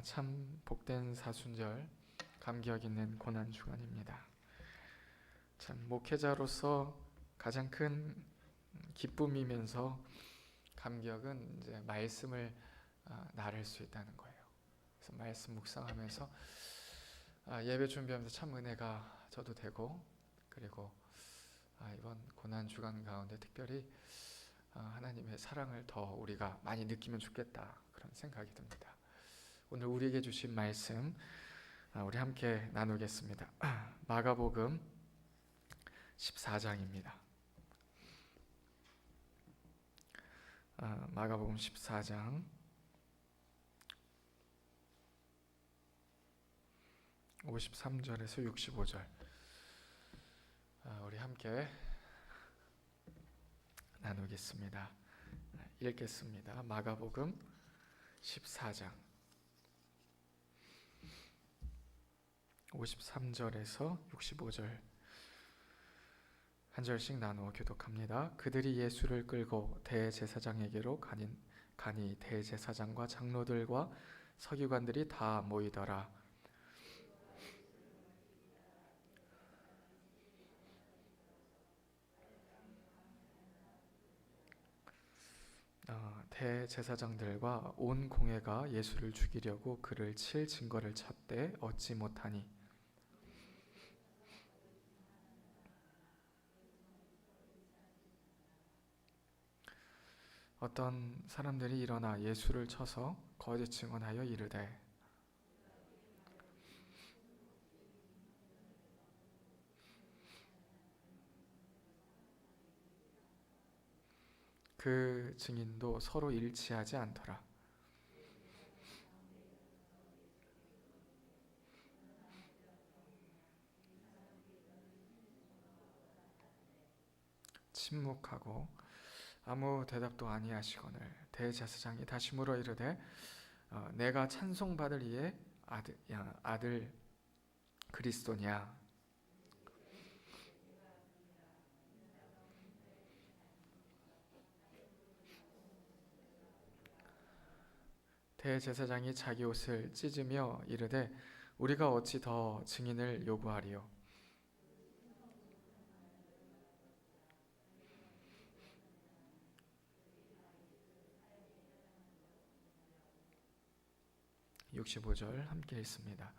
참 복된 사순절, 감격 있는 고난 주간입니다. 참 목회자로서 가장 큰 기쁨이면서 감격은 이제 말씀을 나눌 수 있다는 거예요. 그래서 말씀 묵상하면서 예배 준비하면서 참 은혜가 저도 되고, 그리고 이번 고난 주간 가운데 특별히 하나님의 사랑을 더 우리가 많이 느끼면 좋겠다, 그런 생각이 듭니다. 오늘 우리에게 주신 말씀 우리 함께 나누겠습니다. 마가복음 14장입니다. 마가복음 14장 53절에서 65절 우리 함께 나누겠습니다. 읽겠습니다. 마가복음 14장 53절에서 65절 한 절씩 나누어 교독합니다. 그들이 예수를 끌고 대제사장에게로 가니 대제사장과 장로들과 서기관들이 다 모이더라. 대제사장들과 온 공회가 예수를 죽이려고 그를 칠 증거를 찾되 얻지 못하니 어떤 사람들이 일어나 예수를 쳐서 거짓 증언하여 이르되 그 증인도 서로 일치하지 않더라. 침묵하고 아무 대답도 아니하시거늘 대제사장이 다시 물어 이르되 내가 찬송받을 이의 아들 그리스도냐? 대제사장이 자기 옷을 찢으며 이르되 우리가 어찌 더 증인을 요구하리요? (65절) 함께 읽습니다.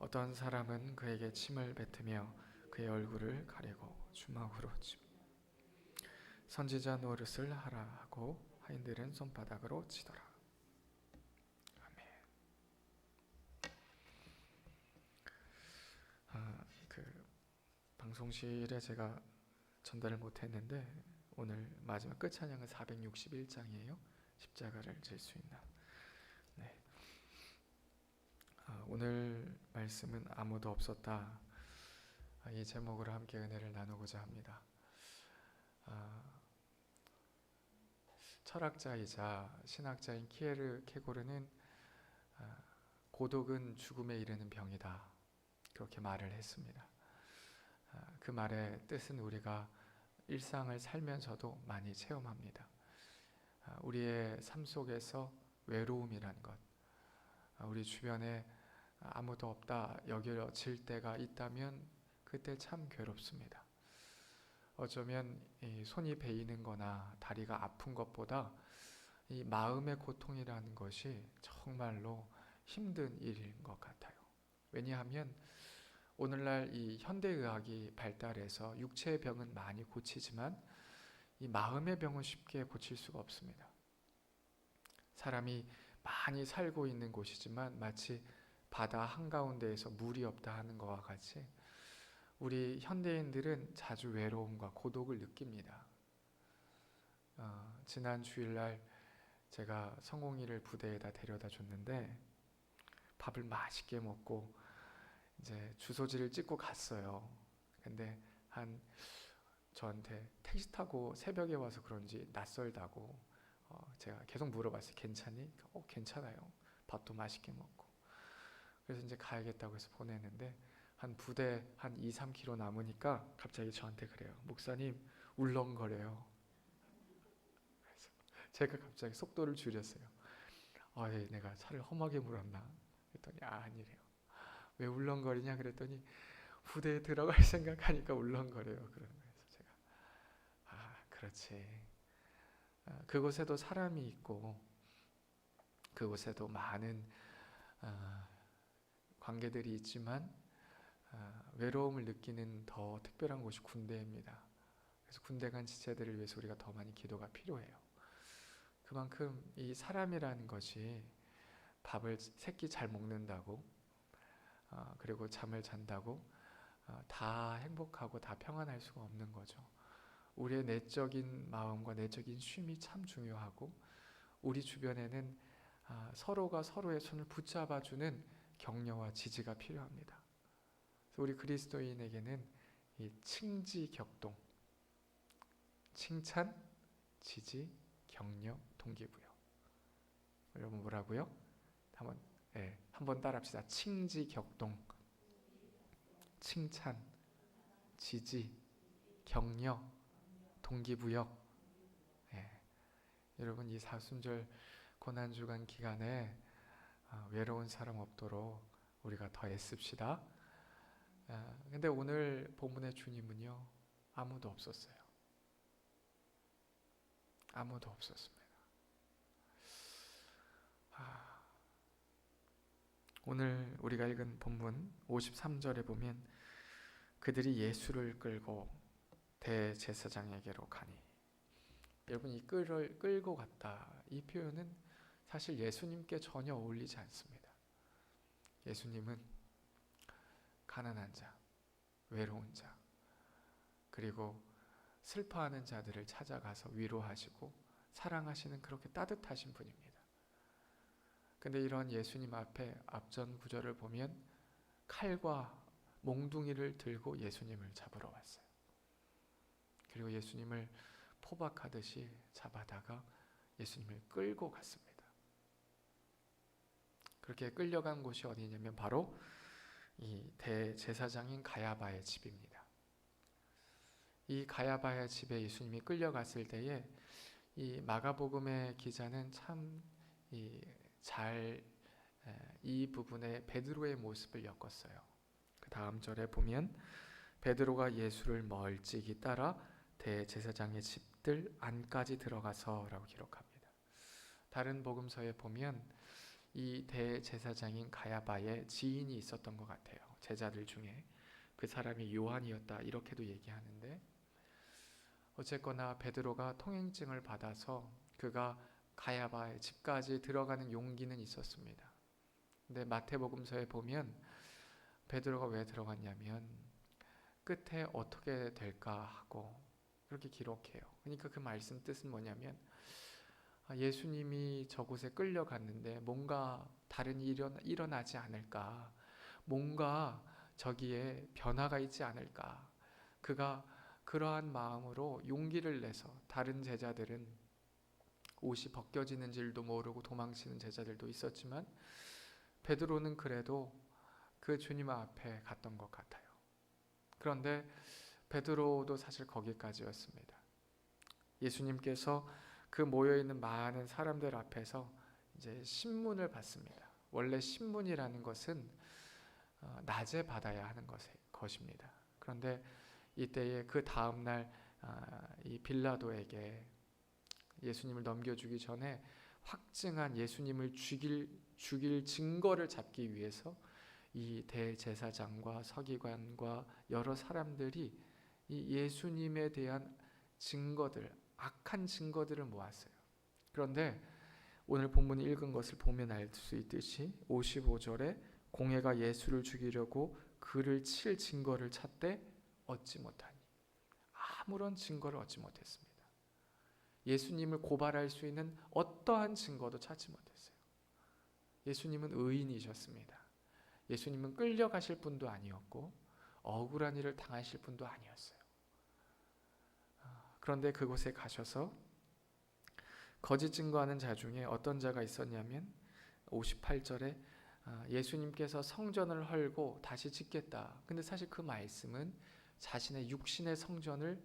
어떤 사람은 그에게 침을 뱉으며 그의 얼굴을 가리고 주먹으로 선지자 노릇을 하라 하고 하인들은 손바닥으로 치더라. 아멘. 그 방송실에 제가 전달을 못했는데 오늘 마지막 끝 찬양은 461장이에요. 십자가를 질 수 있나. 네. 오늘 말씀은 아무도 없었다. 이 제목으로 함께 은혜를 나누고자 합니다. 철학자이자 신학자인 키에르케고르는 고독은 죽음에 이르는 병이다, 그렇게 말을 했습니다. 그 말의 뜻은 우리가 일상을 살면서도 많이 체험합니다. 우리의 삶 속에서 외로움이란 것, 우리 주변에 아무도 없다 여겨질 때가 있다면 그때 참 괴롭습니다. 어쩌면 이 손이 베이는 거나 다리가 아픈 것보다 이 마음의 고통이라는 것이 정말로 힘든 일인 것 같아요. 왜냐하면 오늘날 이 현대의학이 발달해서 육체의 병은 많이 고치지만 이 마음의 병은 쉽게 고칠 수가 없습니다. 사람이 많이 살고 있는 곳이지만 마치 바다 한가운데에서 물이 없다 하는 것과 같이 우리 현대인들은 자주 외로움과 고독을 느낍니다. 지난 주일날 제가 성공이를 부대에다 데려다 줬는데 밥을 맛있게 먹고 이제 주소지를 찍고 갔어요. 근데 저한테 택시 타고 새벽에 와서 그런지 낯설다고 제가 계속 물어봤어요. 괜찮니? 괜찮아요. 밥도 맛있게 먹고. 그래서 이제 가야겠다고 해서 보냈는데 한 부대 한 2-3km 남으니까 갑자기 저한테 그래요. 목사님 울렁거려요. 그래서 제가 갑자기 속도를 줄였어요. 내가 차를 험하게 물었나? 그랬더니 아니래요. 왜 울렁거리냐 그랬더니 부대에 들어갈 생각하니까 울렁거려요. 그러는 거예요. 그래서 제가 그렇지. 그곳에도 사람이 있고 그곳에도 많은 관계들이 있지만 외로움을 느끼는 더 특별한 곳이 군대입니다. 그래서 군대 간 지체들을 위해서 우리가 더 많이 기도가 필요해요. 그만큼 이 사람이라는 것이 밥을 새끼 잘 먹는다고 그리고 잠을 잔다고 다 행복하고 다 평안할 수가 없는 거죠. 우리의 내적인 마음과 내적인 쉼이 참 중요하고 우리 주변에는 서로가 서로의 손을 붙잡아주는 격려와 지지가 필요합니다. 그래서 우리 그리스도인에게는 이 칭지격동, 칭찬, 지지, 격려, 동기부여. 여러분 뭐라고요? 한번 따라합시다. 칭지격동, 칭찬, 지지, 격려, 동기부여. 여러분 이 사순절 고난주간 기간에 외로운 사람 없도록 우리가 더 애씁시다. 근데 오늘 본문의 주님은요 아무도 없었어요. 아무도 없었습니다. 오늘 우리가 읽은 본문 53절에 보면 그들이 예수를 끌고 대제사장에게로 가니, 여러분 이 끌고 갔다 이 표현은 사실 예수님께 전혀 어울리지 않습니다. 예수님은 가난한 자, 외로운 자, 그리고 슬퍼하는 자들을 찾아가서 위로하시고 사랑하시는 그렇게 따뜻하신 분입니다. 근데 이런 예수님 앞에 앞전 구절을 보면 칼과 몽둥이를 들고 예수님을 잡으러 왔어요. 그리고 예수님을 포박하듯이 잡아다가 예수님을 끌고 갔습니다. 그렇게 끌려간 곳이 어디냐면 바로 이 대제사장인 가야바의 집입니다. 이 가야바의 집에 예수님이 끌려갔을 때에 이 마가복음의 기자는 참 이 부분에 베드로의 모습을 엮었어요. 그 다음 절에 보면 베드로가 예수를 멀찍이 따라 대제사장의 집들 안까지 들어가서 라고 기록합니다. 다른 복음서에 보면 이 대제사장인 가야바의 지인이 있었던 것 같아요. 제자들 중에 그 사람이 요한이었다 이렇게도 얘기하는데, 어쨌거나 베드로가 통행증을 받아서 그가 가야바의 집까지 들어가는 용기는 있었습니다. 근데 마태복음서에 보면 베드로가 왜 들어갔냐면 끝에 어떻게 될까 하고 그렇게 기록해요. 그러니까 그 말씀 뜻은 뭐냐면 예수님이 저곳에 끌려갔는데 뭔가 다른 일이 일어나지 않을까, 뭔가 저기에 변화가 있지 않을까, 그가 그러한 마음으로 용기를 내서, 다른 제자들은 옷이 벗겨지는 줄도 모르고 도망치는 제자들도 있었지만 베드로는 그래도 그 주님 앞에 갔던 것 같아요. 그런데 베드로도 사실 거기까지였습니다. 예수님께서 그 모여있는 많은 사람들 앞에서 이제 신문을 받습니다. 원래 신문이라는 것은 낮에 받아야 하는 것입니다. 그런데 이때에 그 다음날 이 빌라도에게 예수님을 넘겨주기 전에 확증한 예수님을 죽일 증거를 잡기 위해서 이 대제사장과 서기관과 여러 사람들이 이 예수님에 대한 증거들, 악한 증거들을 모았어요. 그런데 오늘 본문 읽은 것을 보면 알 수 있듯이 55절에 공회가 예수를 죽이려고 그를 칠 증거를 찾되 얻지 못하니, 아무런 증거를 얻지 못했습니다. 예수님을 고발할 수 있는 어떠한 증거도 찾지 못했어요. 예수님은 의인이셨습니다. 예수님은 끌려가실 분도 아니었고 억울한 일을 당하실 분도 아니었어요. 그런데 그곳에 가셔서 거짓 증거하는 자 중에 어떤 자가 있었냐면 58절에 예수님께서 성전을 헐고 다시 짓겠다. 근데 사실 그 말씀은 자신의 육신의 성전을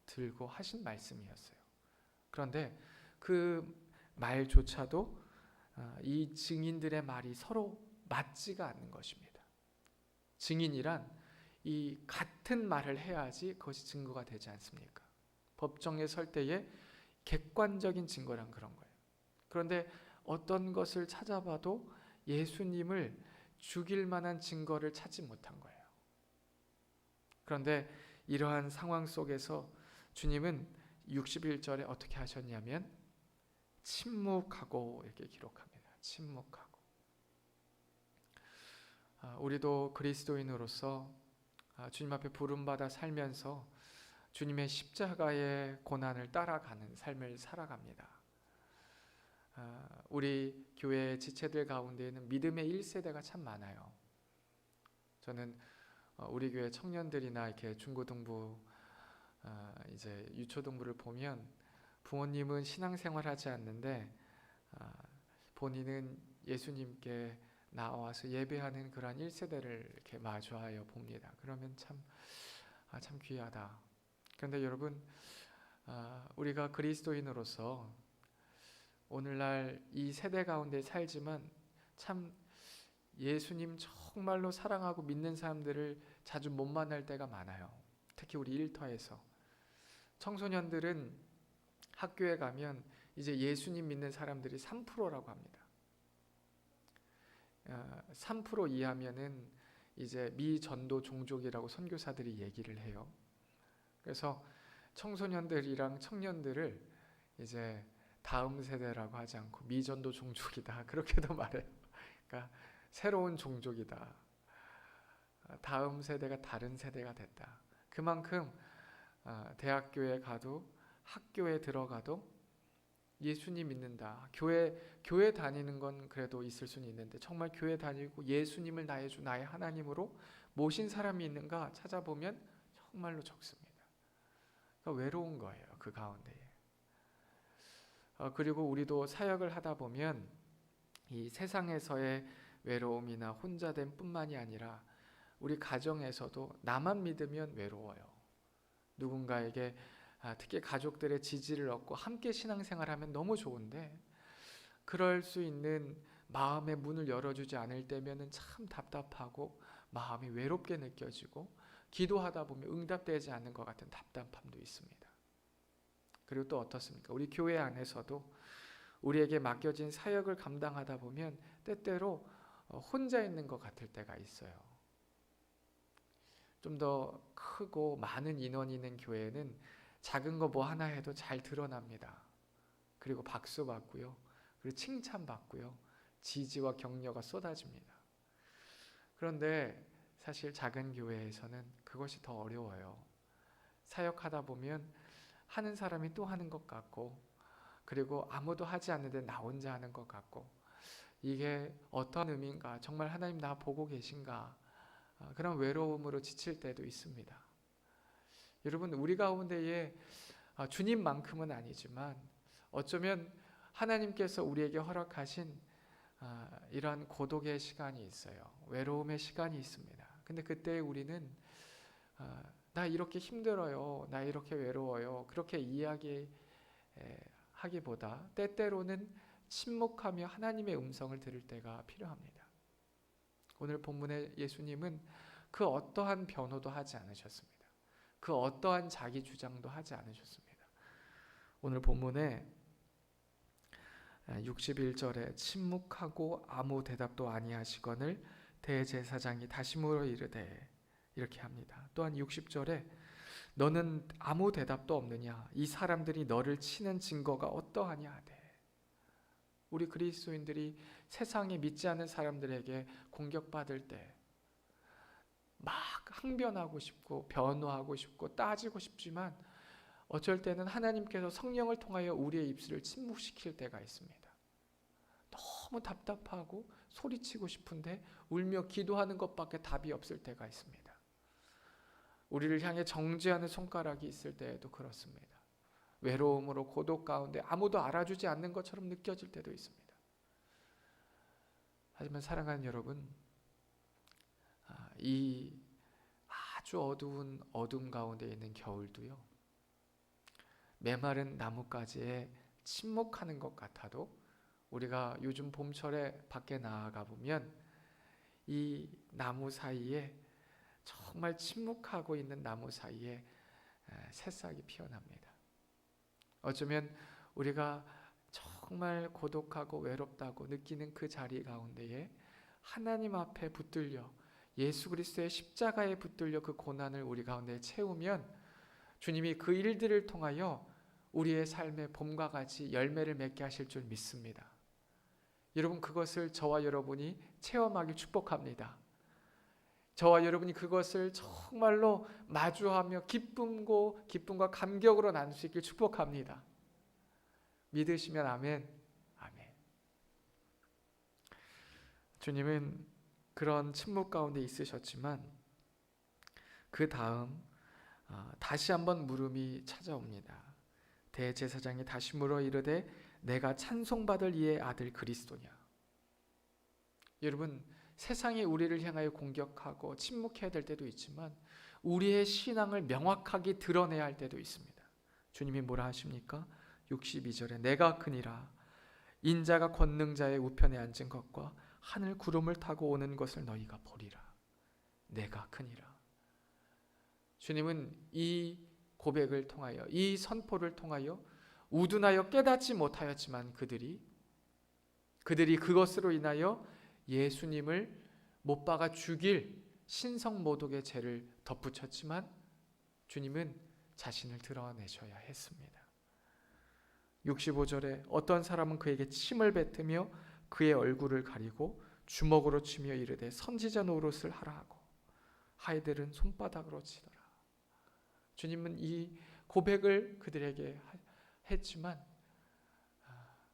들고 하신 말씀이었어요. 그런데 그 말조차도 이 증인들의 말이 서로 맞지가 않는 것입니다. 증인이란 이 같은 말을 해야지 그것이 증거가 되지 않습니까? 법정에 설 때에 객관적인 증거란 그런 거예요. 그런데 어떤 것을 찾아봐도 예수님을 죽일 만한 증거를 찾지 못한 거예요. 그런데 이러한 상황 속에서 주님은 61절에 어떻게 하셨냐면 침묵하고 이렇게 기록합니다. 침묵하고. 우리도 그리스도인으로서 주님 앞에 부름받아 살면서 주님의 십자가의 고난을 따라가는 삶을 살아갑니다. 우리 교회 지체들 가운데에는 믿음의 1세대가 참 많아요. 저는 우리 교회 청년들이나 이렇게 중고등부, 이제 유초등부를 보면 부모님은 신앙생활하지 않는데 본인은 예수님께 나와서 예배하는 그러한 1세대를 이렇게 마주하여 봅니다. 그러면 참 귀하다. 그런데 여러분, 우리가 그리스도인으로서 오늘날 이 세대 가운데 살지만 참 예수님 정말로 사랑하고 믿는 사람들을 자주 못 만날 때가 많아요. 특히 우리 일터에서 청소년들은 학교에 가면 이제 예수님 믿는 사람들이 3%라고 합니다. 3% 이하면은 이제 미전도 종족이라고 선교사들이 얘기를 해요. 그래서 청소년들이랑 청년들을 이제 다음 세대라고 하지 않고 미전도 종족이다 그렇게도 말해요. 그러니까 새로운 종족이다. 다음 세대가 다른 세대가 됐다. 그만큼 대학교에 가도 학교에 들어가도 예수님 믿는다. 교회 다니는 건 그래도 있을 수는 있는데 정말 교회 다니고 예수님을 나의 주 나의 하나님으로 모신 사람이 있는가 찾아보면 정말로 적습니다. 그러니까 외로운 거예요. 그 가운데에. 그리고 우리도 사역을 하다 보면 이 세상에서의 외로움이나 혼자됨 뿐만이 아니라 우리 가정에서도 나만 믿으면 외로워요. 누군가에게 특히 가족들의 지지를 얻고 함께 신앙생활하면 너무 좋은데 그럴 수 있는 마음의 문을 열어주지 않을 때면은 참 답답하고 마음이 외롭게 느껴지고 기도하다 보면 응답되지 않는 것 같은 답답함도 있습니다. 그리고 또 어떻습니까? 우리 교회 안에서도 우리에게 맡겨진 사역을 감당하다 보면 때때로 혼자 있는 것 같을 때가 있어요. 좀 더 크고 많은 인원이 있는 교회는 작은 거 뭐 하나 해도 잘 드러납니다. 그리고 박수 받고요. 그리고 칭찬 받고요. 지지와 격려가 쏟아집니다. 그런데 사실 작은 교회에서는 그것이 더 어려워요. 사역하다 보면 하는 사람이 또 하는 것 같고 그리고 아무도 하지 않는데 나 혼자 하는 것 같고 이게 어떤 의미인가? 정말 하나님 나 보고 계신가? 그런 외로움으로 지칠 때도 있습니다. 여러분 우리 가운데에 주님만큼은 아니지만 어쩌면 하나님께서 우리에게 허락하신 이러한 고독의 시간이 있어요. 외로움의 시간이 있습니다. 근데 그때 우리는 나 이렇게 힘들어요. 나 이렇게 외로워요. 그렇게 이야기하기보다 때때로는 침묵하며 하나님의 음성을 들을 때가 필요합니다. 오늘 본문의 예수님은 그 어떠한 변호도 하지 않으셨습니다. 그 어떠한 자기 주장도 하지 않으셨습니다. 오늘 본문에 61절에 침묵하고 아무 대답도 아니하시거늘 대제사장이 다시 물어 이르되 이렇게 합니다. 또한 60절에 너는 아무 대답도 없느냐? 이 사람들이 너를 치는 증거가 어떠하냐 하되. 우리 그리스도인들이 세상에 믿지 않는 사람들에게 공격받을 때 막 항변하고 싶고 변호하고 싶고 따지고 싶지만 어쩔 때는 하나님께서 성령을 통하여 우리의 입술을 침묵시킬 때가 있습니다. 너무 답답하고 소리치고 싶은데 울며 기도하는 것밖에 답이 없을 때가 있습니다. 우리를 향해 정죄하는 손가락이 있을 때에도 그렇습니다. 외로움으로 고독 가운데 아무도 알아주지 않는 것처럼 느껴질 때도 있습니다. 하지만 사랑하는 여러분, 이 아주 어두운 어둠 가운데 있는 겨울도요, 메마른 나뭇가지에 침묵하는 것 같아도 우리가 요즘 봄철에 밖에 나가 보면 이 나무 사이에, 정말 침묵하고 있는 나무 사이에 새싹이 피어납니다. 어쩌면 우리가 정말 고독하고 외롭다고 느끼는 그 자리 가운데에 하나님 앞에 붙들려, 예수 그리스도의 십자가에 붙들려 그 고난을 우리 가운데 채우면 주님이 그 일들을 통하여 우리의 삶에 봄과 같이 열매를 맺게 하실 줄 믿습니다. 여러분, 그것을 저와 여러분이 체험하길 축복합니다. 저와 여러분이 그것을 정말로 마주하며 기쁨과 감격으로 나눌 수 있길 축복합니다. 믿으시면 아멘. 아멘. 주님은 그런 침묵 가운데 있으셨지만 그 다음 다시 한번 물음이 찾아옵니다. 대제사장이 다시 물어 이르되 내가 찬송받을 이의 아들 그리스도냐. 여러분, 세상이 우리를 향하여 공격하고 침묵해야 될 때도 있지만 우리의 신앙을 명확하게 드러내야 할 때도 있습니다. 주님이 뭐라 하십니까? 62절에 내가 크니라 인자가 권능자의 우편에 앉은 것과 하늘 구름을 타고 오는 것을 너희가 보리라. 내가 크니라. 주님은 이 고백을 통하여, 이 선포를 통하여 우둔하여 깨닫지 못하였지만 그들이 그것으로 인하여 예수님을 못 박아 죽일 신성모독의 죄를 덧붙였지만 주님은 자신을 드러내셔야 했습니다. 65절에 어떤 사람은 그에게 침을 뱉으며 그의 얼굴을 가리고 주먹으로 치며 이르되 선지자 노릇을 하라 하고 하이들은 손바닥으로 치더라. 주님은 이 고백을 그들에게 했지만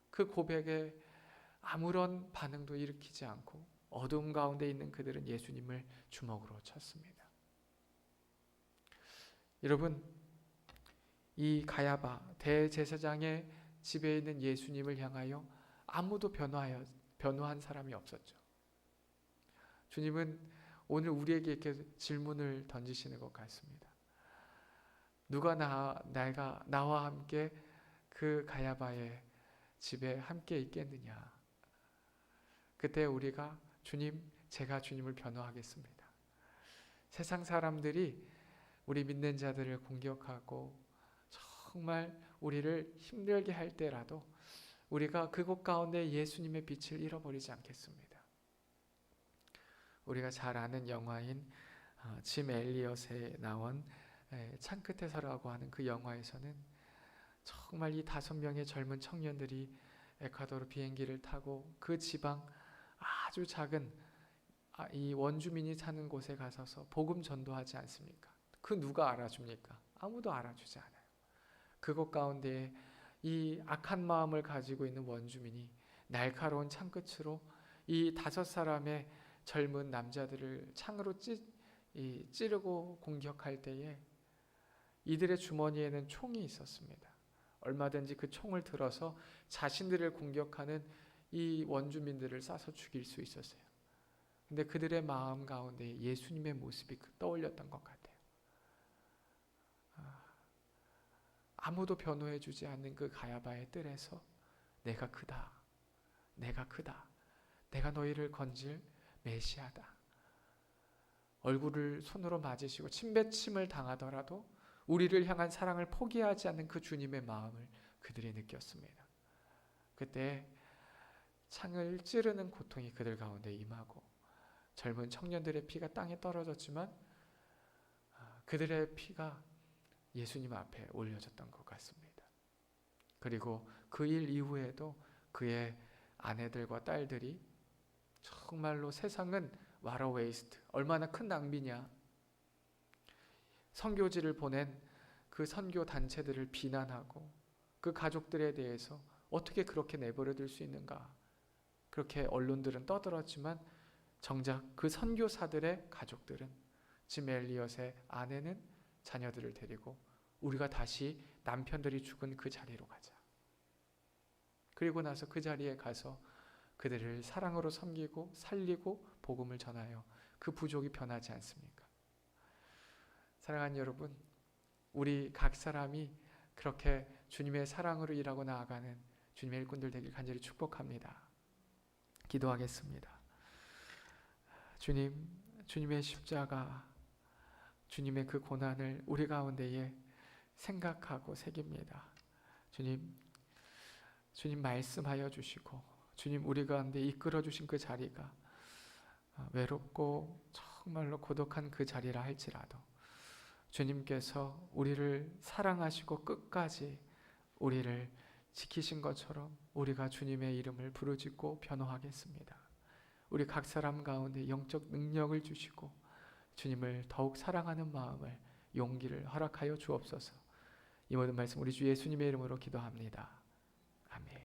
그 고백에 아무런 반응도 일으키지 않고 어두움 가운데 있는 그들은 예수님을 주먹으로 쳤습니다. 여러분, 이 가야바 대제사장의 집에 있는 예수님을 향하여 아무도 변호한 사람이 없었죠. 주님은 오늘 우리에게 이렇게 질문을 던지시는 것 같습니다. 누가 나와 함께 그 가야바의 집에 함께 있겠느냐. 그때 우리가 제가 주님을 변호하겠습니다. 세상 사람들이 우리 믿는 자들을 공격하고 정말 우리를 힘들게 할 때라도 우리가 그곳 가운데 예수님의 빛을 잃어버리지 않겠습니다. 우리가 잘 아는 영화인 짐 엘리엇에 나온 창끝에서라고 하는 그 영화에서는 정말 이 5명의 젊은 청년들이 에콰도르 비행기를 타고 그 지방 아주 작은 이 원주민이 사는 곳에 가서서 복음 전도하지 않습니까? 그 누가 알아줍니까? 아무도 알아주지 않아요. 그곳 가운데 이 악한 마음을 가지고 있는 원주민이 날카로운 창끝으로 이 5사람의 젊은 남자들을 창으로 찌르고 공격할 때에 이들의 주머니에는 총이 있었습니다. 얼마든지 그 총을 들어서 자신들을 공격하는 이 원주민들을 쏴서 죽일 수 있었어요. 근데 그들의 마음 가운데 예수님의 모습이 떠올렸던 것 같아요. 아무도 변호해주지 않는 그 가야바의 뜰에서 내가 크다. 내가 너희를 건질 메시아다. 얼굴을 손으로 맞으시고 침뱉침을 당하더라도 우리를 향한 사랑을 포기하지 않는 그 주님의 마음을 그들이 느꼈습니다. 그때 창을 찌르는 고통이 그들 가운데 임하고 젊은 청년들의 피가 땅에 떨어졌지만 그들의 피가 예수님 앞에 올려졌던 것 같습니다. 그리고 그 일 이후에도 그의 아내들과 딸들이 정말로 세상은 와러 웨이스트, 얼마나 큰 낭비냐, 선교지를 보낸 그 선교 단체들을 비난하고 그 가족들에 대해서 어떻게 그렇게 내버려둘 수 있는가, 그렇게 언론들은 떠들었지만 정작 그 선교사들의 가족들은 짐 엘리엇의 아내는 자녀들을 데리고 우리가 다시 남편들이 죽은 그 자리로 가자. 그리고 나서 그 자리에 가서 그들을 사랑으로 섬기고 살리고 복음을 전하여 그 부족이 변하지 않습니까? 사랑하는 여러분, 우리 각 사람이 그렇게 주님의 사랑으로 일하고 나아가는 주님의 일꾼들 되길 간절히 축복합니다. 기도하겠습니다. 주님, 주님의 십자가, 주님의 그 고난을 우리 가운데에 생각하고 새깁니다. 주님, 주님 말씀하여 주시고 주님 우리 가운데 이끌어 주신 그 자리가 외롭고 정말로 고독한 그 자리라 할지라도 주님께서 우리를 사랑하시고 끝까지 우리를 지키신 것처럼 우리가 주님의 이름을 부르짖고 변호하겠습니다. 우리 각 사람 가운데 영적 능력을 주시고 주님을 더욱 사랑하는 마음을, 용기를 허락하여 주옵소서. 이 모든 말씀 우리 주 예수님의 이름으로 기도합니다. 아멘.